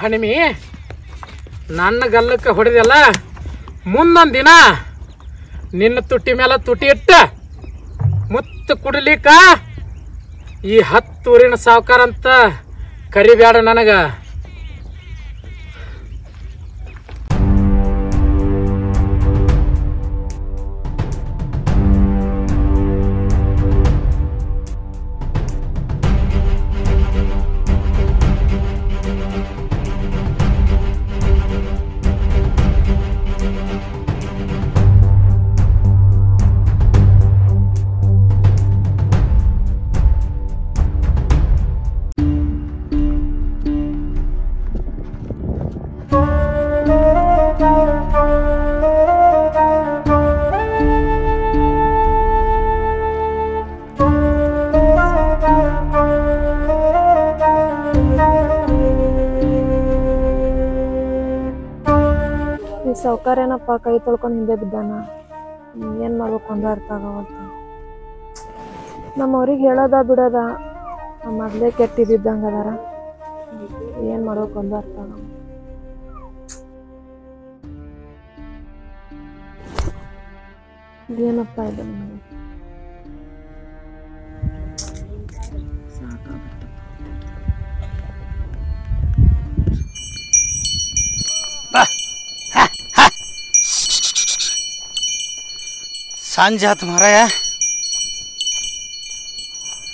ಹಣಿಮಿ ನನ್ನ ಗಲ್ಲಕ್ಕೆ ಹೊಡೆದಲ್ಲ, ಮುಂದೊಂದು ದಿನ ನಿನ್ನ ತುಟಿ ಮೇಲೆ ತುಟಿ ಇಟ್ಟ ಮುತ್ತು ಕುಡಿಲಿಕ್ಕ ಈ 10 ಊರಿನ ಸಾವುಕಾರ ಅಂತ ಕರಿಬೇಡ ನನಗ. ಸಾವುಕಾರ ಏನಪ್ಪ ಕೈ ತೊಳ್ಕೊಂಡು ಹಿಂದೆ ಬಿದ್ದಾನ, ಏನು ಮಾಡ್ಬೇಕು ಒಂದು ಅರ್ಥ ಆಗವಲ್ತ. ನಮ್ಮವ್ರಿಗೆ ಹೇಳೋದ ಬಿಡೋದ, ಮೊದಲೇ ಕೆಟ್ಟಿದ್ದಂಗೆ ಅದಾರ, ಏನು ಮಾಡ್ಬೇಕು ಒಂದು ಅರ್ಥ ಆಗವ. ಏನಪ್ಪ ಇದು ನನಗೆ ಸಾಕಾಗ್ಬಿಟ್ಟು. ಸಂಜೆ ಆತು ಮಾರಾಯ,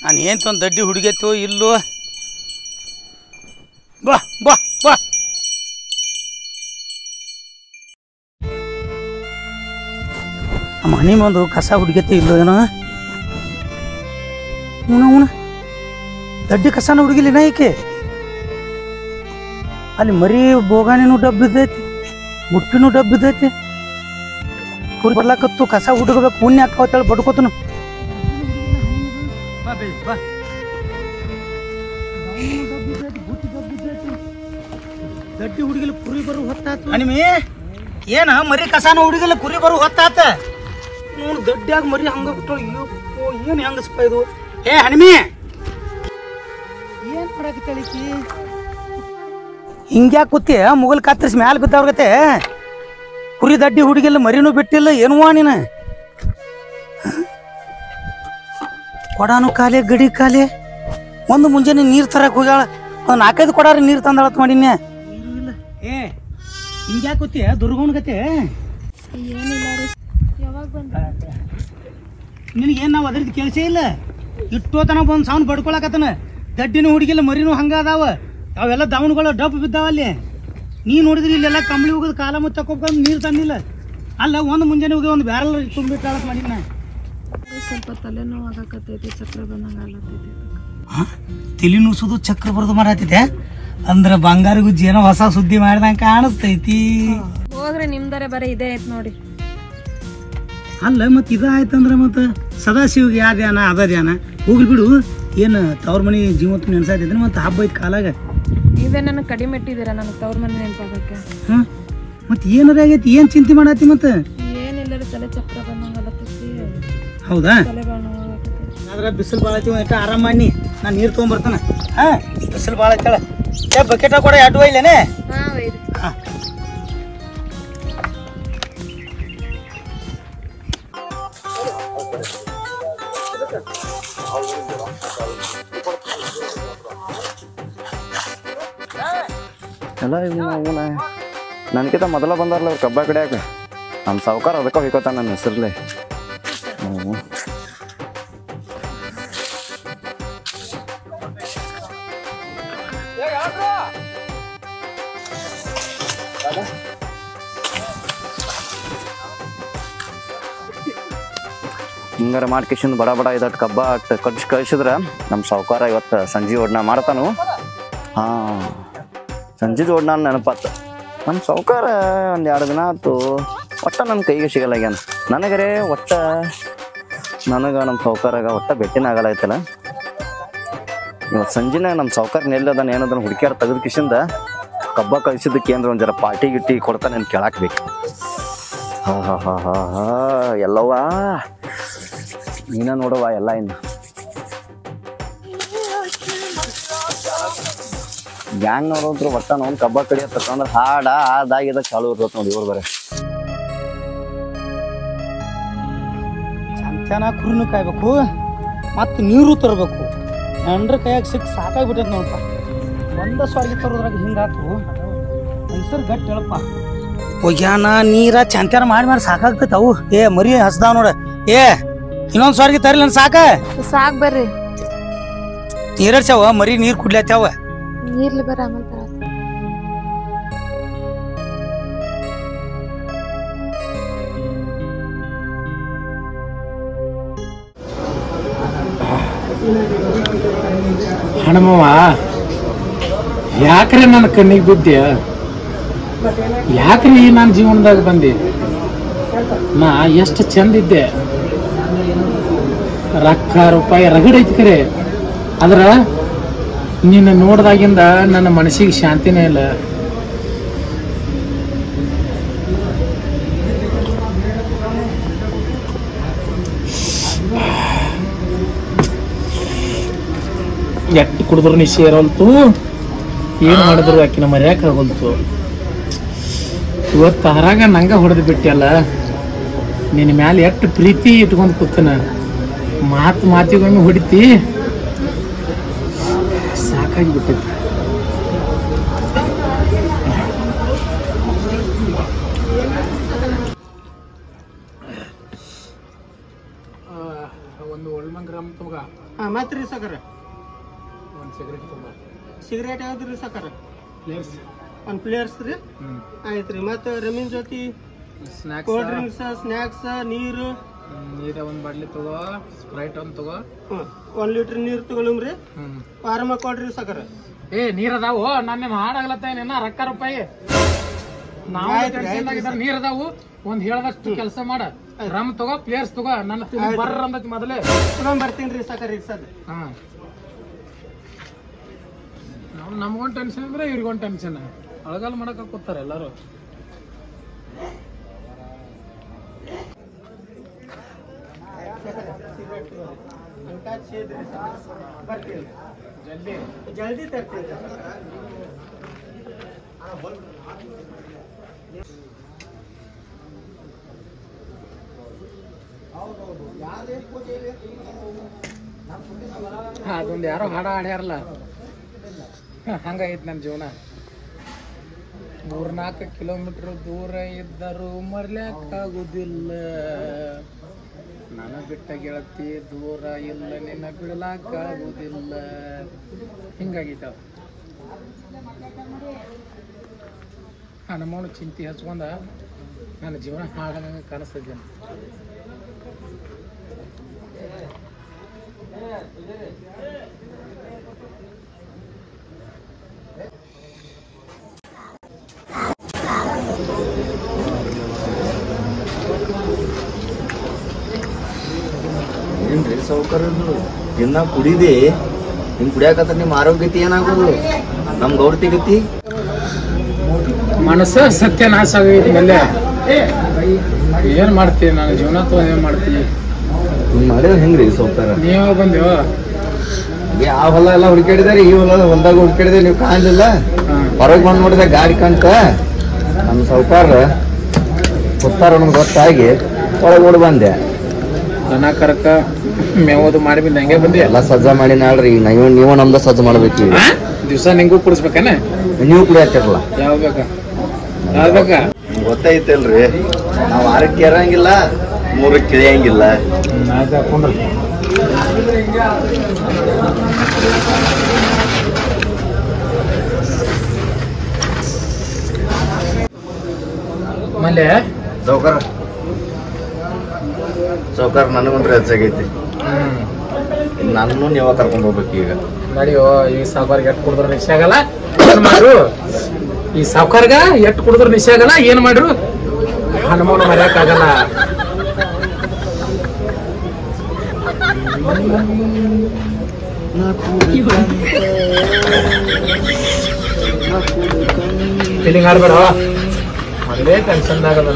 ನಾನು ಏನು ಒಂದು ದಡ್ಡಿ ಹುಡುಗೈತು ಇಲ್ಲೋ. ಬಾ ಬಾ ಬಾ ಮನೆ ಒಂದು ಕಸ ಹುಡುಗೈತಿ ಇಲ್ಲೋ ಏನೋ. ಅವನ ದಡ್ಡಿ ಕಸನ ಹುಡುಗಿಲಿನ ಈಕೆ. ಅಲ್ಲಿ ಮರಿ ಬೋಗಾಣಿನೂ ಡಬ್ಬ ಬಿದ್ದೈತಿ, ಬುಟ್ಟಿನೂ ಡಬ್ಬ ಬಿದ್ದೈತಿ. ಕುರಿ ಬರ್ಲಾಕತ್ತು ಕಸ ಹುಡುಗಬೇಕು, ಪುಣ್ಯ ಹಾಕವತ್ತೇಳಿ ಬಡ್ಕೋತನು. ದಡ್ಡಿ ಹುಡುಗಿಲ್ಲ ಕುರಿ ಬರು ಹೊತ್ತಾತ. ಅನಿಮಿ ಏನ ಮರಿ ಕಸಾನ ಹುಡುಗಿಲ್ಲ ಕುರಿ ಬರು ಹೊತ್ತಾತ. ನೋಡು ದಡ್ಡಿಯಾಗ ಮರಿ ಹಂಗ ಬಿಟ್ಟೋಳು. ಏನು ಹೆಂಗಸ್ಪ ಇದು? ಏ ಹನಿಮಿ ಏನ್ ಮಾಡಾಕತ್ತಳಿಕಿ? ಹಿಂಗ್ಯಾಕೆ ಕೂತಿ ಮುಗಲ್ ಕತ್ತರಿಸಿ ಮ್ಯಾಲ ಬಿದ್ದವ್ರಗತೆ. ಕುರಿ ದಡ್ಡಿ ಹುಡುಗಿಲ್ಲ ಮರಿನೂ ಬಿಟ್ಟಿಲ್ಲ ಏನುವಾ ನೀನು. ಕೊಡಾನು ಖಾಲಿ ಗಡಿ ಖಾಲಿ. ಒಂದು ಮುಂಜಾನೆ ನೀರು ತರಕ್ ಹೋಗ್ಯಾಳ, ಒಂದು 4-5 ಕೊಡಾರಿ ನೀರು ತಂದಾಳತ್ ಮಾಡಿನ್ಯ. ಇಲ್ಲ ಏ ಹಿಂಗ್ಯಾಕೆ ಕೂತಿ ದುರ್ಗೋನ್ ಗತೆ? ಏನಿಲ್ಲ ರೀ, ಯಾವಾಗ ಬಂದ? ನಿನಗೇನು ನಾವು ಅದ್ರದ್ದು ಕೆಲಸ ಇಲ್ಲ. ಇಟ್ಟೋತನ ಬಂದು ಸೌಂಡ್ ಬಡ್ಕೊಳಕತ್ತನ. ದಡ್ಡಿನೂ ಹುಡುಗಿಲ್ಲ ಮರಿನೂ ಹಂಗ ಅದಾವ. ಅವೆಲ್ಲ ದವನ್ಗಳು ಡಬ್ಬು ಬಿದ್ದಾವ ಅಲ್ಲಿ. ನೀ ನೋಡಿದ್ರಿ ಇಲ್ಲೆಲ್ಲ ಕಂಬಳಿ ಹೋಗೋದು ಕಾಲ ಮುತ್ತ ತಕೊಬಂದು ನೀರು ತಂದಿಲ್ಲ. ಅಲ್ಲ ಒಂದು ಮುಂಜಾನೆ ಹೋಗಿ ಒಂದು ಬ್ಯಾರಲ್ ತುಂಬಿಟ್ಟಾಳತ್ ಮಾಡಿನ. ಸ್ವಲ್ಪ ತಲೆನೋವು ಆಗಕತ್ತೈತಿ, ಚಕ್ರ ಬಂದಂಗೆ ಆಗ್ಲತ್ತೈತಿ. ತಲೆ ನುಸುದು ಚಕ್ರ ಬರೋದು ಮಾಡತ್ತಿದೆ ಅಂದ್ರೆ ಬಂಗಾರ ಗುಜ್ಜಿ ಏನೋ ಹೊಸ ಸುದ್ದಿ ಮಾಡ್ದಂಗೆ ಕಾಣಿಸ್ತೈತಿ. ಹೋದ್ರೆ ನಿಮ್ದರೆ ಬರೀ ಇದೇ ಐತ್ ನೋಡಿ. ಅಲ್ಲ ಮತ್ತೆ ಇದಾಯ್ತಂದ್ರೆ ಮತ್ತೆ ಸದಾಶಿವ್ಗೆ ಯಾ ಧ್ಯಾನ ಅದ ಧ್ಯಾನ ಹೋಗ್ಲಿ ಬಿಡು. ಏನು ತವ್ರ ಮನೆ ಜೀವತ್ತು ನೆನ್ಸಾಯ್ತಿದ್ರೆ ಮತ್ತೆ ಹಬ್ಬ ಐತಿ ಕಾಲಾಗ. ನೀವೇ ನನಗೆ ಕಡಿಮೆ ಇಟ್ಟಿದ್ದೀರಾ ನನಗೆ ತವ್ರ ಮನೆ ನೆನಪಾಗಕ್ಕೆ. ಹಾಂ ಮತ್ತೆ ಏನಾರ ಆಗೈತಿ? ಏನು ಚಿಂತೆ ಮಾಡತ್ತಿ ಮತ್ತೆ? ಏನಿಲ್ಲ ತಲೆ ಚಕ್ರ ಬಂದಂಗೆ ಆಗತ್ತೈತಿ. ಹೌದಾ? ತಲೆ ಭಾಳ ನೋವಾಗತ್ತೈತಿ. ಆದ್ರೆ ಬಿಸಿಲು ಭಾಳ ಐತಿ, ಆಯ್ತಾ ಆರಾಮ ಮಾಡಿ ನಾನು ನೀರು ತೊಗೊಂಬರ್ತಾನೆ. ಹಾಂ ಬಿಸಿಲು ಭಾಳ ಐತಳ. ಏ ಬಕೆಟ ಕೂಡ ಅಡ್ವಾ ಇಲ್ಲೇನೆ? ಹಾಂ ಒಯ್ದು. ಹಾಂ ಎಲ್ಲ ಇವನ ನನಗಿಂತ ಮೊದಲ ಬಂದಾರಲ್ಲ ಅವ್ರು ಕಬ್ಬ ಕಡಿಯಾಕ. ನಮ್ಮ ಸಾವುಕಾರ ಅದಕ್ಕೆ ಹೋಯ್ಕೋತಾನ ನನ್ನ ಹೆಸರ್ಲೆ. ಹಿಂಗಾರ ಮಾಡ್ಕಿಶಿಂದ ಬಡ ಬಡ ಇದಟ್ಟು ಕಬ್ಬ ಕಟ್ಸಿ ಕಳಿಸಿದ್ರೆ ನಮ್ಮ ಸಾವುಕಾರ ಇವತ್ತು ಸಂಜೆ ಒಡ್ನ ಮಾಡ್ತಾನು. ಹಾಂ ಸಂಜೆದು ಒಡ್ನ ನೆನಪಾತ. ನಮ್ಮ ಸಾವುಕಾರ 1-2 ದಿನ ಆಯ್ತು ಒಟ್ಟ ನನ್ನ ಕೈಗೆ ಸಿಗಲ್ಲಾಗ್ಯಾನ. ನನಗರೆ ಒಟ್ಟ ನನಗೆ ನಮ್ಮ ಸಾವುಕಾರಾಗ ಒಟ್ಟ ಭೇಟಿನ ಆಗಲ್ಲ. ಇವತ್ತು ಸಂಜೆನಾಗ ನಮ್ಮ ಸಾವುಕಾರ ಎಲ್ಲದನ್ನ ಏನದನ್ನ ಹುಡುಕ್ಯಾರ ತೆಗೆದು ಕಿಶಿಂದ ಕಬ್ಬ ಕಳಿಸಿದ್ದಕ್ಕೆ ಅಂದ್ರೆ ಒಂದು ಜರ ಪಾರ್ಟಿ ಗಿಟ್ಟಿ ಕೊಡ್ತಾನೆ ಅಂತ ಕೇಳಾಕ್ಬೇಕು. ಹಾ ಎಲ್ಲವ್ವ ನೀನ ನೋಡವ್ವ ಎಲ್ಲ ಇನ್ನು ಗ್ಯಾಂಗ್ ನೋಡೋದ್ರು ಒಟ್ಟ ನೋನ್ ಕಬ್ಬ ಕಡಿ ತಕೊಂಡ್ರ ಹಾಡ ಆದಾಗಿದ ಚಾಲು ಇರ್ತೈತಿ ನೋಡಿ ಇವ್ರ ಬರೇ ಚಂತನ ಕುರಿನು ಕಾಯ್ಬೇಕು ಮತ್ತು ನೀರು ತರಬೇಕು ಎಂಡ್ರ ಕೈಯಾಗ ಸಿಕ್ಕ ಸಾಕಾಗ್ಬಿಟ್ಟೈತೆ ನೋಡಪ್ಪ ಒಂದ ಸ್ವಾರ್ಗಿ ತರೋದ್ರಾಗ ಹಿಂಗಾತು ಮೈಸೂರು ಗಟ್ಟಿ ಹೇಳಪ್ಪ ಹೋಗ್ಯಾನ ನೀರ ಚಂತನ ಮಾಡಿ ಸಾಕಾಗ್ತೈತೆ ಅವು ಏ ಮರಿ ಹಸ್ದಾವ ನೋಡ ಏ ಇನ್ನೊಂದು ಸ್ವಾರ್ಗಿ ತರಲಿ ನನ್ ಸಾಕ ಸಾಕ್ ಬರ್ರಿ ನೀರಡ್ಸ್ಯಾವ ಮರಿ ನೀರು ಕುಡ್ಲತ್ತಾವ ನೀರ್ಲಿ ಬರ್ರಿ ಆಮೇಲೆ ತರ ಹಣಮವ್ವ ಯಾಕ್ರಿ ನನ್ನ ಕಣ್ಣಿಗೆ ಬಿದ್ದ್ಯ ಯಾಕ್ರಿ ನನ್ನ ಜೀವನದಾಗ ಬಂದಿ ನಾ ಎಷ್ಟು ಚಂದ ಇದ್ದೆ ರೊಕ್ಕ ರೂಪಾಯಿ ರಗಡೈತಿ ಕರೆ ಆದ್ರ ನಿನ್ನ ನೋಡ್ದಾಗಿಂದ ನನ್ನ ಮನಸ್ಸಿಗೆ ಶಾಂತಿನೇ ಇಲ್ಲ ಎಟ್ಟು ಕುಡಿದ್ರು ನಿಶೆ ಇರೋಲ್ತು ಏನ್ ಮಾಡಿದ್ರು ಆಕಿನ ಮರ್ಯಾಕ ಆಗೋಲ್ತು ಇವತ್ತು ಅದ್ರಾಗ ನಂಗ ಹೊಡೆದು ಬಿಟ್ಟಿಯಲ್ಲ ನಿನ್ನ ಮ್ಯಾಲೆ ಎಷ್ಟು ಪ್ರೀತಿ ಇಟ್ಕೊಂಡ್ ಕೂತನ ಮಾತಿಗೊಮ್ಮೆ ಹೊಡಿತಿ ಸಾಕಾಗಿ ಬಿಟ್ಟೈತಿ ಒಂದು ಒಳ್ಳೆ ಗ್ರಾಮ್ ತಗ ಮತ್ರಿ ಸಾಕಾರ ಒಂದು ಸಿಗರೇಟ್ ತಗ ಸಿಗರೇಟ್ ಯಾವ್ದ್ರಿ ಸಾಕಾರ ಪ್ಲೇಯರ್ಸ್ ಒಂದು ಪ್ಲೇಯರ್ಸ್ ರೀ ಆಯ್ತ್ರಿ ಮತ್ತೆ ರಮೀನ್ ಜೊತೆ ಸ್ನ್ಯಾಕ್ಸ್ ಕೋಲ್ಡ್ ಡ್ರಿಂಕ್ಸ್ ಸ್ನ್ಯಾಕ್ಸ್ ನೀರು ನೀರ ಒಂದು ಬಾಟ್ಲಿ ತಗೋ ಸ್ಪ್ರೈಟ್ ಒಂದು ತಗೋ 1 ಲೀಟರ್ ನೀರು ತಗೊಳಮ್ರಿ ಆರಾಮ ಕೊಡ್ರಿ ಸಾಕಾರ ಏ ನೀರ್ ಅದಾವು ನನ್ನ ಹಾಡಾಗ್ಲತ್ತ ನಿನ್ನ ರೊಕ್ಕ ರೂಪಾಯಿ ನಾವು ನೀರ್ ಅದಾವು ಒಂದ್ ಹೇಳ್ದಷ್ಟು ಕೆಲಸ ಮಾಡ ರಮ್ ತಗೋ ಪ್ಲೇಯರ್ಸ್ ತಗೋ ನನ್ನ ಬರ್ರ ಅಂದತಿ ಮೊದಲೇ ಬರ್ತೀನಿ ಸಾಕಾರ ಈಗ ಸದ್ ನಮ್ಗೊಂದು ಟೆನ್ಷನ್ ಅಂದ್ರೆ ಇವ್ರಿಗೊಂದು ಟೆನ್ಷನ್ ಅಳಗಾಲ ಮಾಡಕ್ ಕೂತಾರ ಎಲ್ಲಾರು ಜಲ್ದಿ ಜಲ್ದಿ ತರ್ತೀನಿ ಅದೊಂದು ಯಾರೋ ಹಾಡ ಹಾಡ್ಯಾರಲ್ಲ ಹಂಗಾಗೈತಿ ನನ್ನ ಜೀವನ 3-4 ಕಿಲೋಮೀಟರ್ ದೂರ ಇದ್ದರೂ ಮರ್ಲ್ಯಾಕಾಗುದಿಲ್ಲ ನನ್ನ ಬಿಟ್ಟ ಗೆಳತಿ ದೂರ ಇಲ್ಲ ನಿನ್ನ ಬಿಡಲಾಕಾಗುದಿಲ್ಲ ಹಿಂಗಾಗೈತ ನಮ್ಮವನು ಚಿಂತೆ ಹಚ್ಕೊಂಡ ನನ್ನ ಜೀವನ ಹಾಳಾಗಂಗೆ ಕಾಣಿಸ್ತದೆ ಏನ್ರಿ ಸೌಕರ್ಯಗಳು ದಿನ ಕುಡಿದೆ ಹಿಂಗ್ ಕುಡಿಯಾಕತ್ರ ನಿಮ್ ಆರೋಗ್ಯತೆ ಏನಾಗೋದು ನಮ್ ಗೌರತಿ ಗತಿ ಮನಸ್ಸು ಸತ್ಯನಾಶ ಆಗೈತಿ ಮೇಲೆ ಏನ್ ಮಾಡ್ತೀವಿ ನಾನು ಜೀವನ ಏನ್ ಮಾಡ್ತೀವಿ ಮಾಡಿದ್ರೆ ಹೆಂಗ್ರಿ ಸೌಕರ್ಯ ನೀವ ಬಂದೇವ ಆ ಹೊಲ ಎಲ್ಲ ಹುಡುಕಾಡಿದಾರೆ ಈ ಹೊಲ ಹೊಲ್ದಾಗ ಹುಡುಕಾಡಿದ್ರೆ ನೀವು ಕಾಣಲಿಲ್ಲ ಹೊರಗೆ ಬಂದ್ ನೋಡಿದ ಗಾಡಿ ಕಂತ ನಮ್ ಸೌಕಾರ ಗೊತ್ತಾರ ನಮ್ಗೆ ಗೊತ್ತಾಗಿ ಒಳಗೆ ಓಡ್ ಬಂದೆ ದನ ಕರಕ ಮೇವದು ಮಾಡಿ ಬಂದ ಹಂಗೆ ಬಂದಿ ಎಲ್ಲ ಸಜ್ಜ ಮಾಡಿ ನಾಳ್ರಿ ನೀವು ನಮ್ದ ಸಜ್ಜ ಮಾಡ್ಬೇಕು ದಿವ್ಸ ನಿಂಗೂ ಕುಡಿಸ್ಬೇಕೇನ ನೀವು ಕುಡಿಯತ್ತಿರಲ್ಲ ಯಾವ ಬೇಕಾ ಯಾವ್ ಬೇಕಾ ಗೊತ್ತೈತಲ್ರಿ ನಾವ್ 6ಕ್ಕೆ ಇರಂಗಿಲ್ಲ 3ಕ್ಕೆ ಇಳಿಯಂಗಿಲ್ಲ ಹಾಕೊಂಡ್ರಿ ಮಲ್ಲೆ ಸೌಕಾರ ನನಗೊಂದ್ರೆ ಹೆಚ್ಚಾಗೈತಿ ನನ್ನ ನೀವ ಕರ್ಕೊಂಡ್ ಹೋಗ್ಬೇಕು ಈಗ ನಡಿಯೋ ಈ ಸಾವುಕಾರ್ಗೆ ಎಟ್ಟು ಕುಡಿದ್ರು ನಿಶೆ ಆಗಲ್ಲ ಏನ್ ಮಾಡ್ರು ಈ ಸಾವುಕಾರ್ಗ ಎಟ್ಟು ಕುಡಿದ್ರು ನಿಶೆ ಆಗಲ್ಲ ಏನ್ ಮಾಡ್ರು ಹನುಮಾನ ಮರ್ಯಾಕಾಗಲ್ಲ ಫೀಲಿಂಗ್ ಆಡ್ಬೇಡ ಮೊದಲೇ ಟೆನ್ಷನ್ದಾಗದ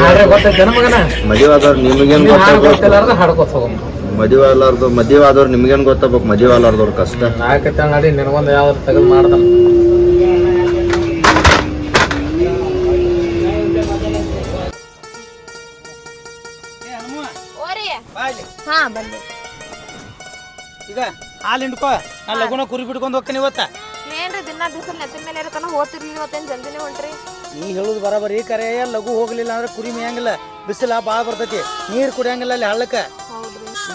ಹಾಡ್ರೆ ಗೊತ್ತೈತೆ ಮಗನ ಮದುವೆ ಆದವ್ರು ನಿಮಗೇನು ಹಾಡು ಗೊತ್ತಿಲ್ಲಾರ್ದ ಹಾಡ್ಕೊತ ಹೋಗಮ್ಮ ಮದುವೆ ಆದವ್ರು ನಿಮ್ಗೇನ್ ಗೊತ್ತಾಗ್ಬೇಕು ಮದುವೆ ಆಲಾರ್ದವ್ರ ಕಷ್ಟ. ನಾಲ್ಕೈತೆ ನಡಿ ನಿನಗೊಂದು ಯಾವ್ದು ತೆಗೆದು ಮಾಡ್ದ ಹಾ ಬಂದೆ. ಈಗ ಹಾಲು ಹಿಂಡ್ಕೋ, ನಾ ಲಗುನ ಕುರಿ ಬಿಡ್ಕೊಂಡು ಹೋಗ್ತೇನೆ ಇವತ್ತ. ಏನ್ರಿ ದಿನ ಬಿಸಿಲು ನೆತ್ತಿನ ಮೇಲೆ ಇರ್ತಾನ ಹೋಗ್ತಿರ್ಲಿಲ್ಲ, ಇವತ್ತೇನ್ ಜಲ್ದಿನೇ ಹೊಂಟ್ರಿ? ನೀ ಹೇಳುದು ಬರಾಬರಿ ಕರೆ. ಲಘು ಹೋಗ್ಲಿಲ್ಲ ಅಂದ್ರೆ ಕುರಿ ಮೇಯಂಗಿಲ್ಲ, ಬಿಸಿಲ ಭಾಳ ಬರ್ತೈತಿ, ನೀರು ಕುಡಿಯಂಗಿಲ್ಲ ಅಲ್ಲಿ ಹಳ್ಳಕ್ಕ.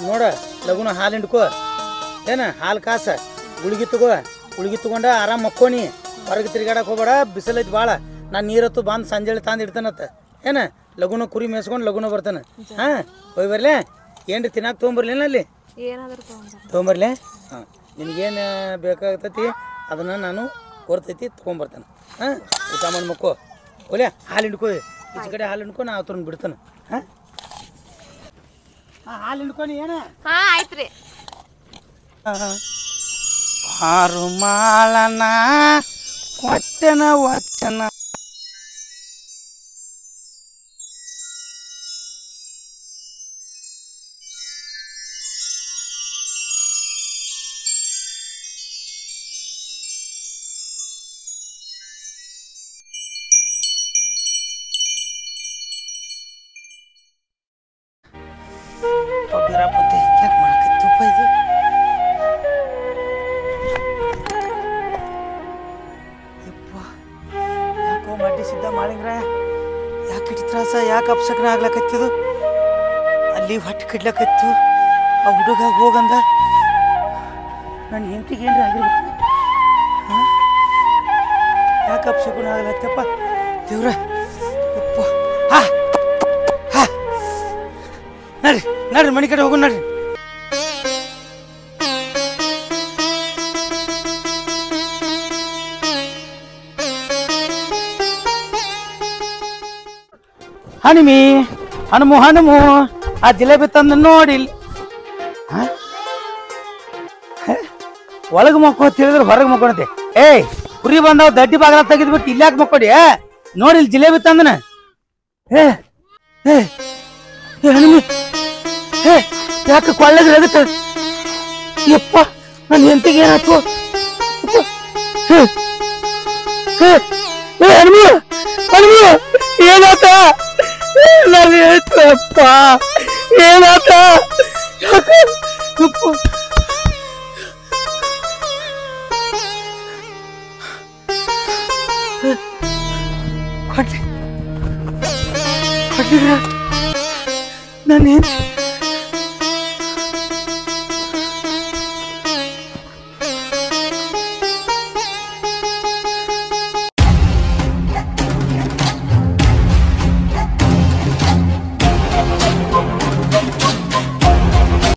ನೋಡ ಲಗುನ ಹಾಲು ಹಿಂಡ್ಕೋ, ಏನ ಹಾಲು ಕಾಸ, ಗುಳಿಗೆ ತಗೊಂಡ ಆರಾಮ್ ಮಕ್ಕೋನಿ. ಹೊರಗೆ ತಿರ್ಗಾಡಕ್ ಹೋಗ್ಬೇಡ, ಬಿಸಿಲೈತಿ ಭಾಳ. ನಾನು ನೀರತ್ತು ಬಂದು ಸಂಜೆ ತಂದು ಇಡ್ತಾನತ್ತ. ಏನ ಲಗುನ ಕುರಿ ಮೇಯಿಸ್ಕೊಂಡು ಲಗುನ ಬರ್ತಾನೆ. ಹಾ ಹೋಗಿ ಬರ್ಲೆ. ಏನ್ರಿ ತಿನ್ನಾಕ ತೊಗೊಂಬರ್ಲೇನ ಅಲ್ಲಿ? ಏನಾದ್ರು ತೊಗೊಂಬರ್ಲೆ. ಹಾಂ ನಿನಗೇನು ಬೇಕಾಗ್ತೈತಿ ಅದನ್ನು ನಾನು ಕೊರ್ತೈತಿ ತೊಗೊಂಬರ್ತಾನೆ. ಹಾಂ ಊಟ ಮಾಡಿ ಮಕ್ಕೋ. ಒಲೆ ಹಾಲು ಹಿಂಡ್ಕೋ, ಈಚೆ ಕಡೆ ಹಾಲು ಹಿಂಡ್ಕೊ, ನಾ ಅವ್ರನ್ನ ಬಿಡ್ತಾನೆ. ಹಾಂ ಹಾಲು ಹಿಂಡ್ಕೊನಿ ಏನ? ಹಾ ಆಯ್ತ್ರಿ. ಹಾರು ಮಾಳನ ಕೊಟ್ಟನ ವಚನ. ಬಿರಾಪತ್ತೆ ಯಾಕೆ ಮಾಡಕತ್ತಪ್ಪ ಇದು? ಯಾಕೋ ಮಡ್ಡಿ ಸಿದ್ಧ ಮಾಡಿಂಗ್ರ, ಯಾಕೆ ಇಟ್ಟು ತ್ರಾಸ, ಯಾಕೆ ಅಪ್ಸಕನ ಆಗ್ಲಕತ್ತಿದು? ಅಲ್ಲಿ ಹೊಟ್ಟೆ ಕಡ್ಲಕತ್ತು. ಆ ಹುಡುಗ ಹೋಗಂದ ನನ್ನ ಹೆಂಡತಿಗೆ ಏನ್ರಿ ಆಗಿರ್ಬೇಕು? ಹಾಂ ಯಾಕೆ ಅಪ್ಸಕನ ಆಗ್ಲತ್ತಪ್ಪ ದೇವ್ರ? ಹಾ ಹಾ ನಡ್ರಿ ನಡ್ರಿ ಮನೆ ಕಡೆ ಹೋಗು ನಡ್ರಿ. ಹನುಮಿ ಹನುಮು ಆ ಜಿಲೇಬಿ ತಂದು ನೋಡಿ. ಒಳಗೆ ಮಕ್ಕಳು ತಿಳಿದ್ರೆ ಹೊರಗೆ ಮಕ್ಕೊಳತೆ. ಏಯ್ ಕುರಿ ಬಂದಾವ್ ದಡ್ಡಿ ಬಾಗಲ ತೆಗೆದ್ಬಿಟ್ಟು ಇಲ್ಲಾಕ ಮಕ್ಕೊಡಿ. ನೋಡಿ ಇಲ್ಲಿ ಜಿಲೇಬಿ ತಂದನ. ಏ ಏ ಹನುಮಿ ಯಾಕೆ ಕೊಳ್ಳಗೆ ಆಗುತ್ತೆ? ಯಪ್ಪ ನನ್ನ ಹೆಂಡತಿಗೆ ಏನಾಯ್ತು? ಹನುಮಿ ಏನಾತ? ನಾನು ಹೇಳ್ತಪ್ಪ ಏನಾತ? ಕೊಡ್ಲಿ ನನ್ನ ಹೆಂಡತಿ